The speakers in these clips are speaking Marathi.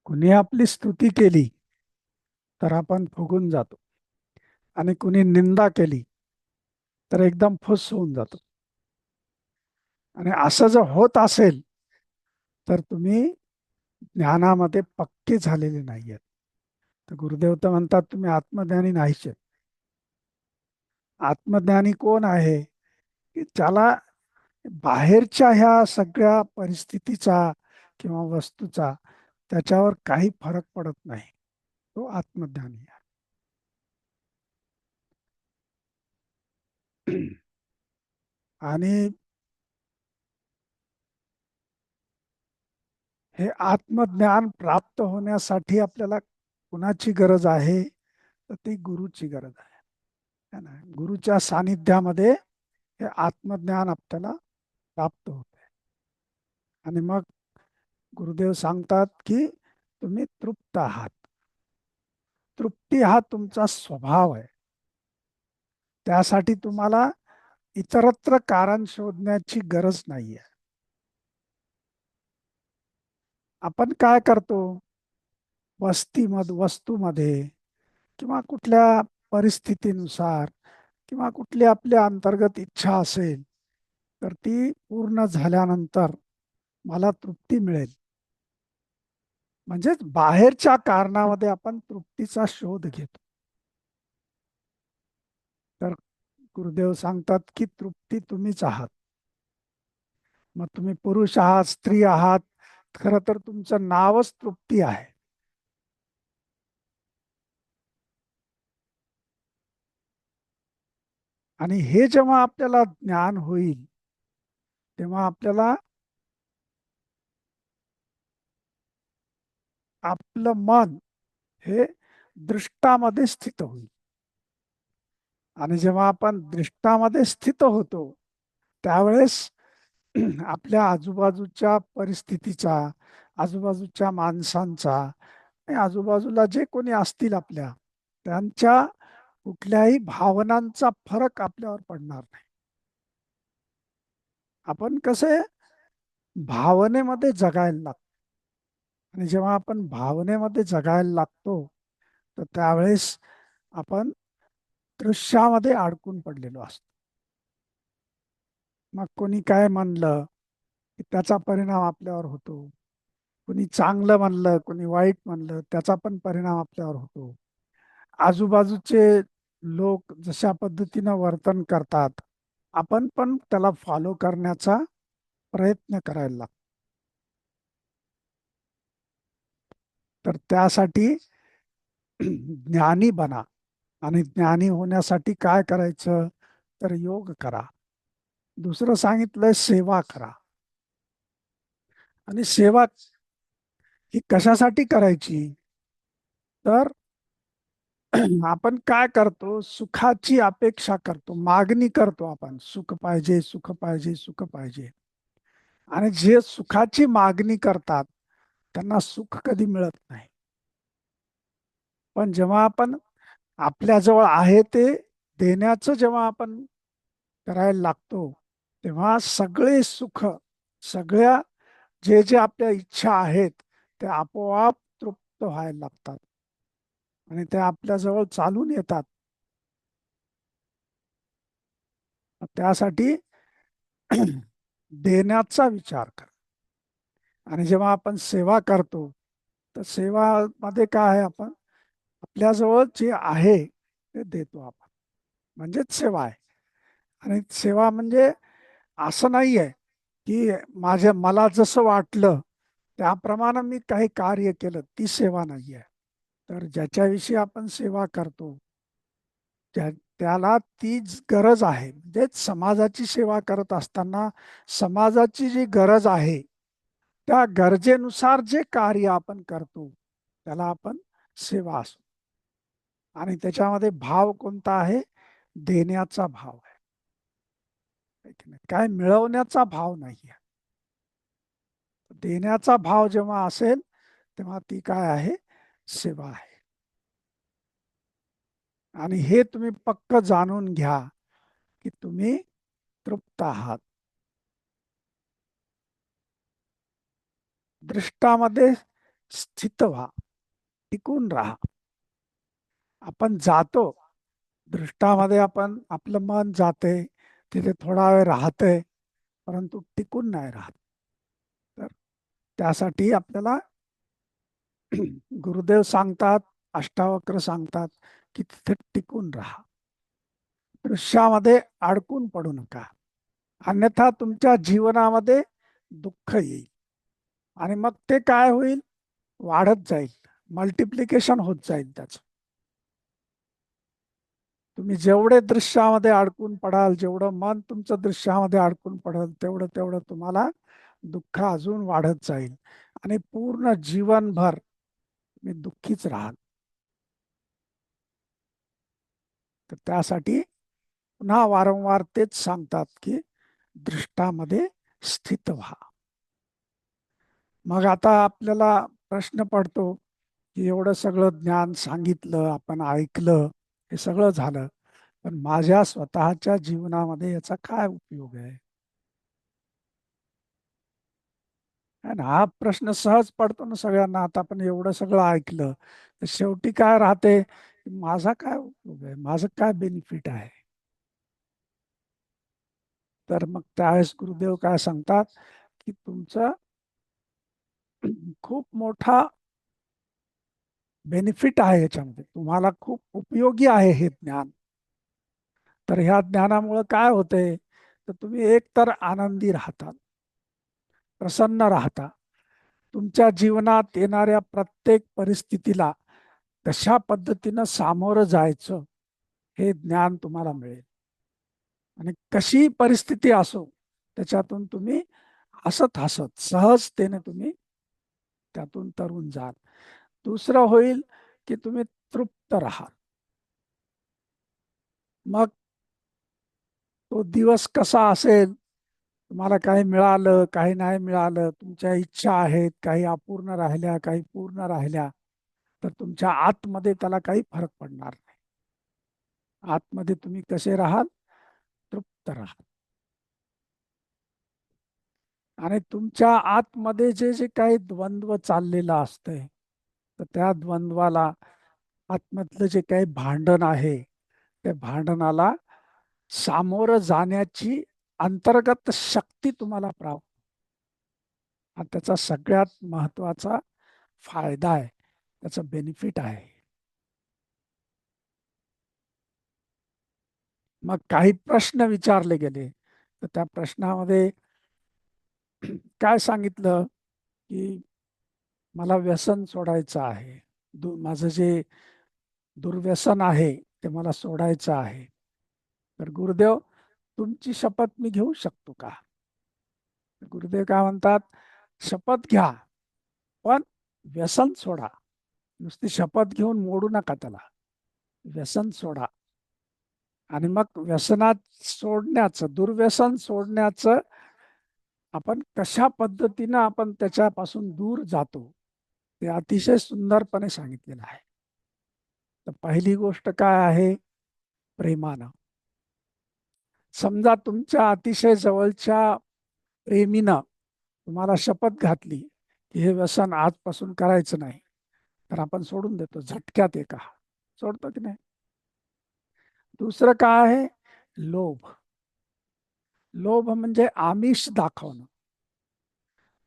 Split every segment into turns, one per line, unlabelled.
कुणी आपली स्तुती केली तर आपण फुगून जातो आणि कुणी निंदा केली तर एकदम फुस होऊन जातो. आणि असं जर होत असेल तर तुम्ही ज्ञानामध्ये पक्के झालेले नाहीयेत. तर गुरुदेव तर म्हणतात तुम्ही आत्मज्ञानी नाहीचे. आत्मज्ञानी कोण आहे? की ज्याला बाहेरच्या ह्या सगळ्या परिस्थितीचा किंवा वस्तूचा त्याच्यावर काही फरक पडत नाही. तो आत्मज्ञानी आहे. आणि हे आत्मज्ञान प्राप्त होण्यासाठी आपल्याला कुणाची गरज आहे? तर ती गुरुची गरज आहे. है ना? गुरुच्या सानिध्यामध्ये हे आत्मज्ञान आपल्याला प्राप्त होते. आणि मग गुरुदेव सांगतात की तुम्ही तृप्त आहात. तृप्ती हा तुमचा स्वभाव आहे. त्यासाठी तुम्हाला इतरत्र कारण शोधण्याची गरज नाहीये. आपण काय करतो? वस्तूमध्ये किंवा कुठल्या परिस्थितीनुसार किंवा कुठली आपली अंतर्गत इच्छा असेल तर ती पूर्ण झाल्यानंतर मला तृप्ती मिळेल. म्हणजेच बाहेरच्या कारणामध्ये आपण तृप्तीचा शोध घेतो. तर गुरुदेव सांगतात की तृप्ती तुम्हीच आहात. मग तुम्ही पुरुष आहात, स्त्री आहात, खरं तर तुमचं नावच तृप्ती आहे. आणि हे जेव्हा आपल्याला ज्ञान होईल तेव्हा आपल्याला आपलं मन हे दृष्टामध्ये स्थित होईल. आणि जेव्हा आपण दृष्टामध्ये स्थित होतो त्यावेळेस आपल्या आजूबाजूच्या परिस्थितीचा, आजूबाजूच्या माणसांचा आणि आजूबाजूला जे कोणी असतील आपल्या, त्यांच्या कुठल्याही भावनांचा फरक आपल्यावर पडणार नाही. आपण कसे भावनेमध्ये जगायला लागतो. आणि जेव्हा आपण भावनेमध्ये जगायला लागतो तर त्यावेळेस आपण दृश्यामध्ये अडकून पडलेलो असतो. मग कोणी काय म्हणलं की त्याचा परिणाम आपल्यावर होतो. कोणी चांगलं म्हणलं, कोणी वाईट म्हणलं, त्याचा पण परिणाम आपल्यावर होतो. आजूबाजूचे लोक जशा पद्धतीनं वर्तन करतात आपण पण त्याला फॉलो करण्याचा प्रयत्न करायला लागतो. तर त्यासाठी ज्ञानी बना. आणि ज्ञानी होण्यासाठी काय करायचं? तर योग करा. दुसरं सांगितलंय सेवा करा. आणि सेवा ही कशासाठी करायची? तर आपण काय करतो? सुखाची अपेक्षा करतो, मागणी करतो. आपण सुख पाहिजे, सुख पाहिजे, सुख पाहिजे. आणि जे सुखाची मागणी करतात त्यांना सुख कधी मिळत नाही. पण जेव्हा आपण आपल्याजवळ आहे ते देण्याचं जेव्हा आपण करायला लागतो तेव्हा सगळे सुख, सगळ्या जे जे आपल्या इच्छा आहेत ते आपोआप तृप्त व्हायला लागतात आणि ते आपल्याजवळ चालून येतात. त्यासाठी देण्याचा विचार कर. आणि जेव्हा आपण सेवा करतो तर सेवामध्ये काय आहे? आपण आपल्याजवळ जे आहे ते देतो आपण. म्हणजेच सेवा आहे. आणि सेवा म्हणजे असं नाही आहे की मला जसं वाटलं त्याप्रमाणे मी काही कार्य केलं, ती सेवा नाही आहे. तर ज्याच्याविषयी आपण सेवा करतो त्याला तीच गरज आहे. म्हणजेच समाजाची सेवा करत असताना समाजाची जी गरज आहे त्या गरजेनुसार जे कार्य आपण करतो त्याला आपण सेवा असतो. आणि त्याच्यामध्ये भाव कोणता आहे? देण्याचा भाव आहे. है की नाही? काय मिळवण्याचा भाव नाही आहे. देण्याचा भाव जेव्हा असेल तेव्हा ती काय आहे? सेवा आहे. आणि हे तुम्ही पक्क जाणून घ्या की तुम्ही तृप्त आहात. दृष्टामध्ये स्थित व्हा, टिकून राहा. आपण जातो दृष्टामध्ये, आपण आपलं मन जाते, तिथे थोडा वेळ राहतंय, परंतु टिकून नाही राहत. तर त्यासाठी आपल्याला गुरुदेव सांगतात, अष्टावक्र सांगतात की तिथे टिकून राहा, दृश्यामध्ये अडकून पडू नका. अन्यथा तुमच्या जीवनामध्ये दुःख येईल आणि मग ते काय होईल, वाढत जाईल, मल्टिप्लिकेशन होत जाईल त्याचं. तुम्ही जेवढे दृश्यामध्ये अडकून पडाल, जेवढं मन तुमचं दृश्यामध्ये अडकून पडेल, तेवढं तेवढं तुम्हाला दुःख अजून वाढत जाईल आणि पूर्ण जीवनभर तुम्ही दुःखीच राहाल. तर त्यासाठी पुन्हा वारंवार तेच सांगतात की दृष्टामध्ये स्थित व्हा. मग आता आपल्याला प्रश्न पडतो की एवढं सगळं ज्ञान सांगितलं, आपण ऐकलं, हे सगळं झालं, पण माझ्या स्वतःच्या जीवनामध्ये याचा काय उपयोग आहे? है ना, हा प्रश्न सहज पडतो ना सगळ्यांना. आता आपण एवढं सगळं ऐकलं, तर शेवटी काय राहते, माझा काय उपयोग आहे, माझं काय बेनिफिट आहे? तर मग त्यावेळेस गुरुदेव काय सांगतात की तुमचं खूप मोठा बेनिफिट आहे याच्यामध्ये, तुम्हाला खूप उपयोगी आहे हे ज्ञान. तर ह्या ज्ञानामुळं काय होतंय, तर तुम्ही एकतर आनंदी राहता, प्रसन्न राहता, तुमच्या जीवनात येणाऱ्या प्रत्येक परिस्थितीला कशा पद्धतीनं सामोरं जायचं हे ज्ञान तुम्हाला मिळेल. आणि कशी परिस्थिती असो, त्याच्यातून तुम्ही हसत हसत सहजतेने तुम्ही त्यातून तरून जाल. दुसरं होईल की तुम्ही तृप्त राहाल. मग तो दिवस कसा असेल, तुम्हाला काही मिळालं, काही नाही मिळालं, तुमच्या इच्छा आहेत, काही अपूर्ण राहिल्या, काही पूर्ण राहिल्या, तर तुमच्या आतमध्ये त्याला काही फरक पडणार नाही. आतमध्ये तुम्ही कसे राहाल, तृप्त राहाल. आणि तुमच्या आतमध्ये जे जे काही द्वंद्व चाललेलं असतंय, तर त्या द्वंद्वाला, आतमधलं जे काही भांडण आहे, त्या भांडणाला सामोरं जाण्याची अंतर्गत शक्ती तुम्हाला प्राप्त. हा त्याचा सगळ्यात महत्वाचा फायदा आहे, त्याचा बेनिफिट आहे. मग काही प्रश्न विचारले गेले, तर त्या प्रश्नामध्ये काय सांगितलं की मला व्यसन सोडायचं आहे, माझं जे दुर्व्यसन आहे ते मला सोडायचं आहे. तर गुरुदेव, तुमची शपथ मी घेऊ शकतो का? गुरुदेव काय म्हणतात, शपथ घ्या, पण व्यसन सोडा. नुसती शपथ घेऊन मोडू नका त्याला, व्यसन सोडा. आणि मग व्यसनात सोडण्याचं, दुर्व्यसन सोडण्याचं आपण कशा पद्धतीनं आपण त्याच्यापासून दूर जातो, ते अतिशय सुंदरपणे सांगितलेलं आहे. तर पहिली गोष्ट काय आहे, प्रेमानं. समजा तुमच्या अतिशय जवळच्या प्रेमीनं तुम्हाला शपथ घातली की हे व्यसन आजपासून करायचं नाही, तर आपण सोडून देतो झटक्यात, एका सोडतो की नाही. दुसरं काय आहे, लोभ. लोभ म्हणजे आमिष दाखवणं.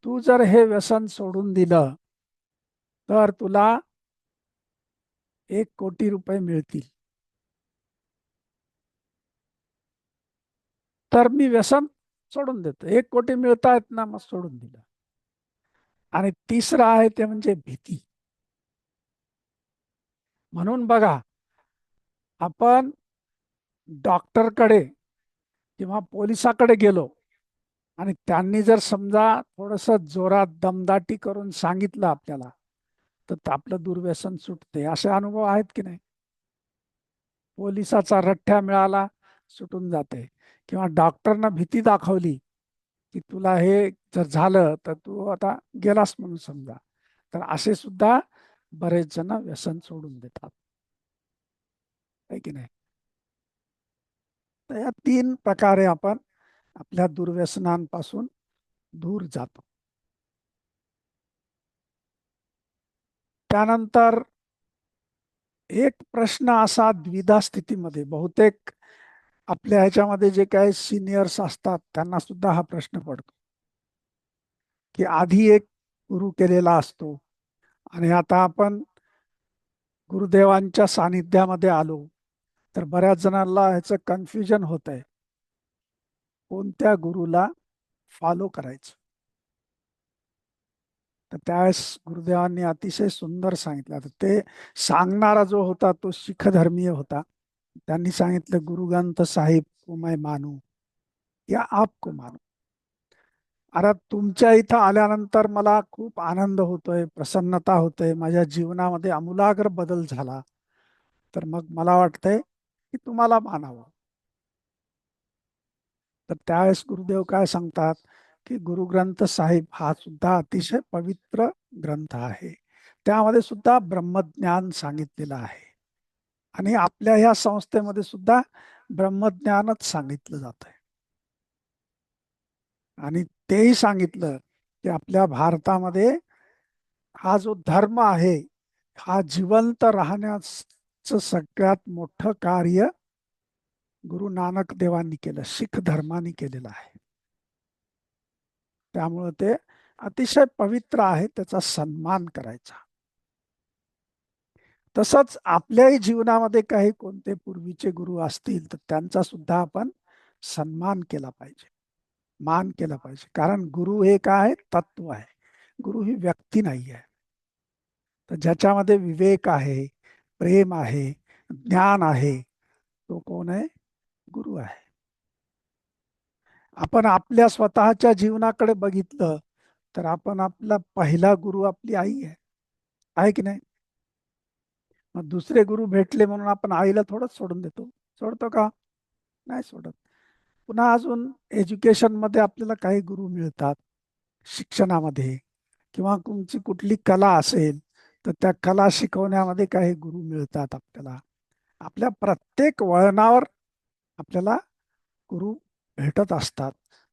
तू जर हे व्यसन सोडून दिलं, तर तुला 1 कोटी रुपये मिळतील. तर मी व्यसन सोडून देतो, 1 कोटी मिळतायत ना, मग सोडून दिलं. आणि तिसरं आहे ते म्हणजे भीती. म्हणून बघा, आपण डॉक्टरकडे किंवा पोलिसाकडे गेलो आणि त्यांनी जर समजा थोडस जोरात दमदाटी करून सांगितलं आपल्याला, तर आपलं दुर्व्यसन सुटते. असे अनुभव आहेत की नाही? पोलिसाचा रठ्ठा मिळाला, सुटून जाते. किंवा डॉक्टरना भीती दाखवली की तुला हे जर झालं तर तू आता गेलास म्हणून समजा, तर असे सुद्धा बरेच जण व्यसन सोडून देतात, आहे की नाही? तर या 3 प्रकारे आपण आपल्या दुर्व्यसनांपासून दूर जातो. त्यानंतर एक प्रश्न असा द्विधा स्थितीमध्ये बहुतेक आपल्या ह्याच्यामध्ये जे काही सिनियर्स असतात त्यांना सुद्धा हा प्रश्न पडतो, की आधी एक गुरु केलेला असतो आणि आता आपण गुरुदेवांच्या सानिध्यामध्ये आलो, तर बऱ्याच जणांना ह्याचं कन्फ्युजन होत आहे, कोणत्या गुरुला फॉलो करायचं. तर त्यावेळेस गुरुदेवांनी अतिशय सुंदर सांगितलं. तर ते सांगणारा जो होता तो शीख धर्मीय होता. त्यांनी सांगितलं, गुरु ग्रंथ साहिब को मैं मानू या आपको मानू. आता तुमच्या इथं आल्यानंतर मला खूप आनंद होतोय, प्रसन्नता होतोय, माझ्या जीवनामध्ये आमूलाग्र बदल झाला. तर मग मला वाटतंय की तुम्हाला मानावं. तर त्यावेळेस गुरुदेव काय सांगतात, की गुरुग्रंथ साहिब हा सुद्धा अतिशय पवित्र ग्रंथ आहे. त्यामध्ये सुद्धा ब्रह्मज्ञान सांगितलेलं आहे आणि आपल्या ह्या संस्थेमध्ये सुद्धा ब्रह्मज्ञानच सांगितलं जात आहे. आणि तेही सांगितलं की आपल्या भारतामध्ये हा जो धर्म आहे, हा जिवंत राहण्याचं सगळ्यात मोठं कार्य गुरु नानक देवांनी केलं, शीख धर्माने केलेलं आहे. त्यामुळं ते अतिशय पवित्र आहे, त्याचा सन्मान करायचा. तसंच आपल्याही जीवनामध्ये काही कोणते पूर्वीचे गुरु असतील तर त्यांचा सुद्धा आपण सन्मान केला पाहिजे, मान केला पाहिजे. कारण गुरु हे काय तत्व आहे, गुरु ही व्यक्ती नाही आहे. तर ज्याच्यामध्ये विवेक आहे, प्रेम आहे, ज्ञान आहे, तो कोण आहे? गुरु आहे. आपण आपल्या स्वतःच्या जीवनाकडे बघितलं तर आपण आपला पहिला गुरु आपली आई आहे की नाही? मग दुसरे गुरु भेटले म्हणून आपण आईला थोडंच सोडून देतो? सोडतो का? नाही सोडत. पुन्हा अजून एज्युकेशनमध्ये आपल्याला काही गुरु मिळतात, शिक्षणामध्ये, किंवा तुमची कुठली कला असेल तर त्या कला शिकवण्यामध्ये काही गुरु मिळतात आपल्याला. आपल्या प्रत्येक वळणावर आपल्याला गुरु भेटत असतात.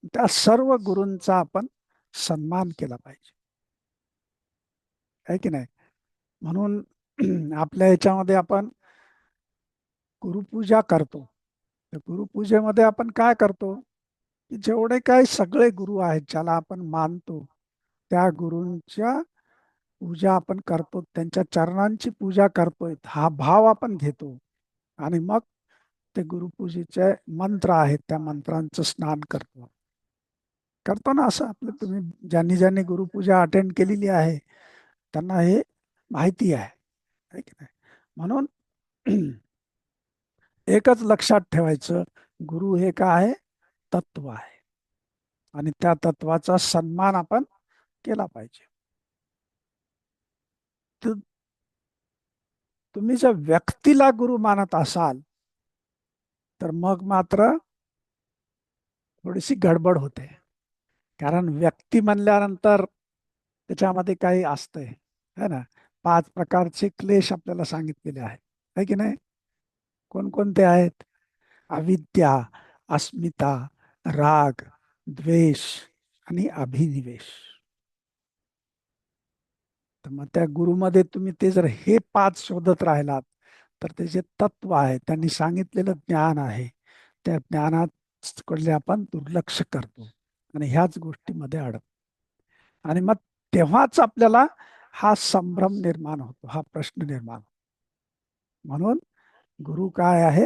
त्या सर्व गुरूंचा आपण सन्मान केला पाहिजे, आहे की नाही? म्हणून आपल्या ह्याच्यामध्ये आपण गुरुपूजा करतो. तर गुरुपूजेमध्ये आपण काय करतो, की जेवढे काही सगळे गुरु आहेत ज्याला आपण मानतो, त्या गुरूंच्या पूजा आपण करतो, त्यांच्या चरणांची पूजा करतोय हा भाव आपण घेतो. आणि मग ते गुरुपूजेचे मंत्र आहेत त्या मंत्रांचं स्नान करतो. करतो ना असं आपलं. तुम्ही ज्यांनी ज्यांनी गुरुपूजा अटेंड केलेली आहे त्यांना हे माहिती आहे की नाही? म्हणून एकच लक्षात ठेवायचं, गुरु हे काय आहे? तत्व आहे. आणि त्या तत्वाचा सन्मान आपण केला पाहिजे. तर तुम्ही जर व्यक्तीला गुरु मानत असाल तर मग मात्र थोडीशी गडबड होते. कारण व्यक्ती म्हणल्यानंतर त्याच्यामध्ये काही असतंय, है ना? 5 प्रकारचे क्लेश आपल्याला सांगितलेले आहेत, है की नाही? कोणकोणते आहेत? अविद्या, अस्मिता, राग, द्वेष आणि अभिनिवेश. तर मग त्या गुरुमध्ये तुम्ही ते जर हे 5 शोधत राहिलात तर ते जे तत्व आहे, त्यांनी सांगितलेलं ज्ञान आहे, त्या ज्ञानाकडले आपण दुर्लक्ष करतो आणि ह्याच गोष्टीमध्ये आणि मग तेव्हाच आपल्याला हा संभ्रम निर्माण होतो, हा प्रश्न निर्माण होतो. म्हणून गुरु काय आहे?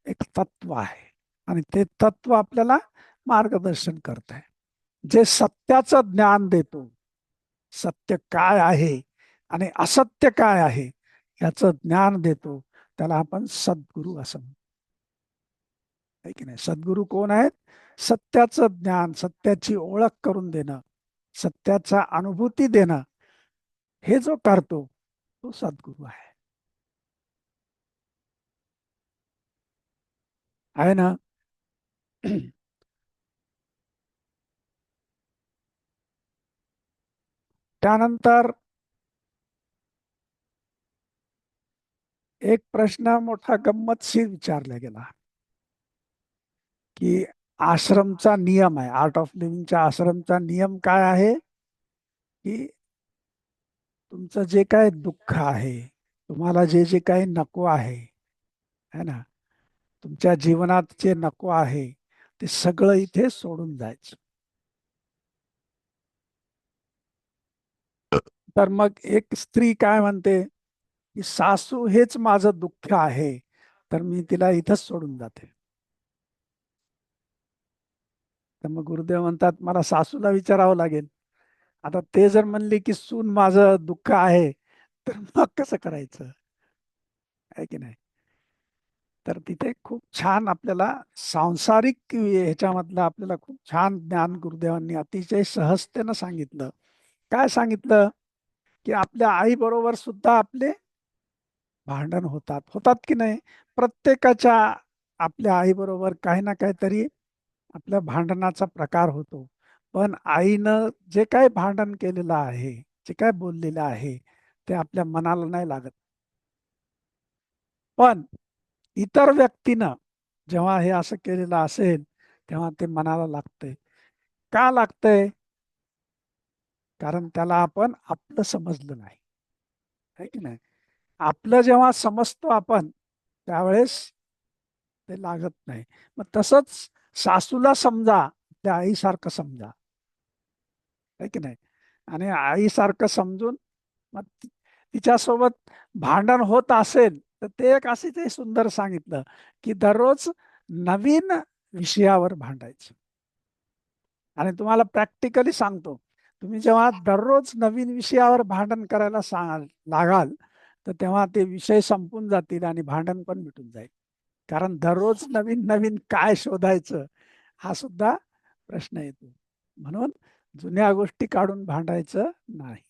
एक तत्व आहे आणि ते तत्व आपल्याला मार्गदर्शन करत आहे, जे सत्याचं ज्ञान देतो. सत्य काय आहे आणि असत्य काय आहे याचं ज्ञान देतो, त्याला आपण सद्गुरू असं म्हणतो, आहे की नाही? सद्गुरू कोण आहेत? सत्याचं ज्ञान, सत्याची ओळख करून देणं, सत्याचा अनुभूती देणं, हे जो करतो तो सद्गुरू आहे ना? त्यानंतर एक प्रश्न मोठा गंमतशीर विचारला गेला, की आश्रमचा नियम आहे, आर्ट ऑफ लिव्हिंगच्या आश्रमचा नियम काय आहे, की तुमचं जे काय दुःख आहे, तुम्हाला जे जे काही नको आहे, है ना, तुमच्या जीवनात जे नको आहे ते सगळं इथे सोडून जायचं. तर मग एक स्त्री काय म्हणते की सासू हेच माझं दुःख आहे, तर मी तिला इथंच सोडून जाते. तर मग गुरुदेव म्हणतात मला सासूला विचारावं लागेल. आता ते जर म्हणले की सून माझं दुःख आहे, तर मग कसं करायचं, आहे की नाही? तर तिथे खूप छान आपल्याला सांसारिक ह्याच्यामधलं आपल्याला खूप छान ज्ञान गुरुदेवांनी अतिशय सहजतेनं सांगितलं. काय सांगितलं? की आपल्या आई बरोबर सुद्धा आपले भांडण होतात, होतात की नाही? प्रत्येकाच्या आपल्या आई बरोबर काही ना काहीतरी आपल्या भांडणाचा प्रकार होतो. पण आईनं जे काही भांडण केलेलं आहे, जे काय बोललेलं आहे, ते आपल्या मनाला नाही लागत. पण इतर व्यक्तीनं जेव्हा हे असं केलेलं असेल, तेव्हा ते मनाला लागतंय. का लागतंय? कारण त्याला आपण आपलं समजलं नाही, है की नाही? आपलं जेव्हा समजतो आपण, त्यावेळेस ते लागत नाही. मग तसंच सासूला समजा, त्या आईसारखं समजा, है की नाही? आणि आईसारखं समजून मग तिच्यासोबत भांडण होत असेल, तर ते एक असे ते सुंदर सांगितलं, की दररोज नवीन विषयावर भांडायचं. आणि तुम्हाला प्रॅक्टिकली सांगतो, तुम्ही जेव्हा दररोज नवीन विषयावर भांडण करायला लागाल, तर तेव्हा ते विषय संपून जातील आणि भांडण पण मिटून जाईल. कारण दररोज नवीन नवीन काय शोधायचं हा सुद्धा प्रश्न येतो. म्हणून जुन्या गोष्टी काढून भांडायचं नाही.